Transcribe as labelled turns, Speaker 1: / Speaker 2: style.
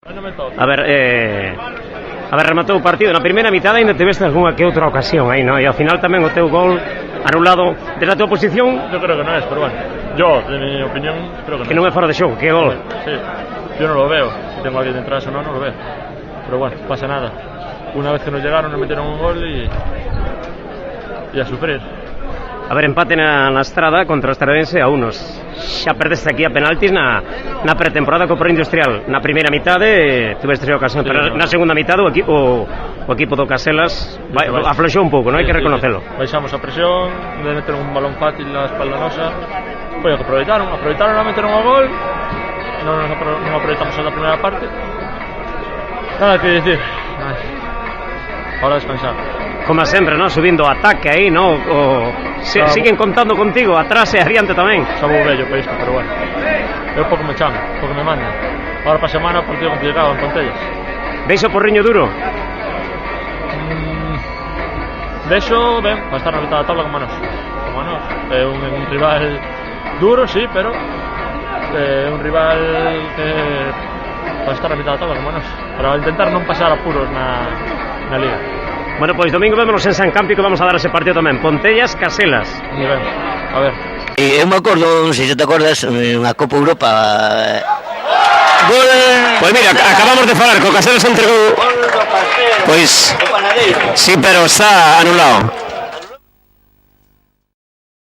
Speaker 1: A ver, rematou o partido na primeira mitad, ainda tiveste algunha que outra ocasión aí, non? E ao final tamén o teu gol anulado desde a tua posición.
Speaker 2: Yo creo que no es, pero bueno, yo, de mi opinión, creo que
Speaker 1: non é fora de xogo, que gol.
Speaker 2: Sí, yo no lo veo, si tengo a alguien detrás o no, no lo veo. Pero bueno, pasa nada. Una vez que nos llegaron, nos metieron un gol y a sufrir.
Speaker 1: A ver, empate na estrada contra o Estradense a unos. Xa perdeste aquí a penaltis na pretemporada co Pro Industrial. Na primeira mitade tiveste a ocasión, sí, pero na segunda mitade o equipo do Caselas afloxou un pouco, non hai que reconocelo.
Speaker 2: Baixamos a presión, de meter un balón fácil na espalda nosa. Foi o que aproveitaron a meter un gol. Non aproveitamos a la primeira parte. Nada que decir. Ahora descansar.
Speaker 1: Como sempre, ¿no? Subindo o ataque aí, ¿no? Siguen contando contigo, atrás e adiante tamén.
Speaker 2: Xa vou vello para isto, pero bueno. Eu pouco me chamo, pouco me mandan. Ahora para semana partido complicado en Pontellas.
Speaker 1: Deixo porriño duro?
Speaker 2: Deixo, ben, para estar na mitad da tabla como nos. É un rival duro, sí, pero é un rival que para estar na mitad da tabla como nos. Para intentar non pasar apuros na liga.
Speaker 1: Bueno, pois domingo vémonos en San Campi, que vamos a dar ese partido tamén. Pontellas, Caselas.
Speaker 2: Muy ben, a ver.
Speaker 3: Eu me acordo, non sei se te acordas, unha Copa Europa. Gol.
Speaker 1: Pois mira, acabamos de falar co Caselas entregou.
Speaker 3: Pois,
Speaker 1: sí, pero está anulado.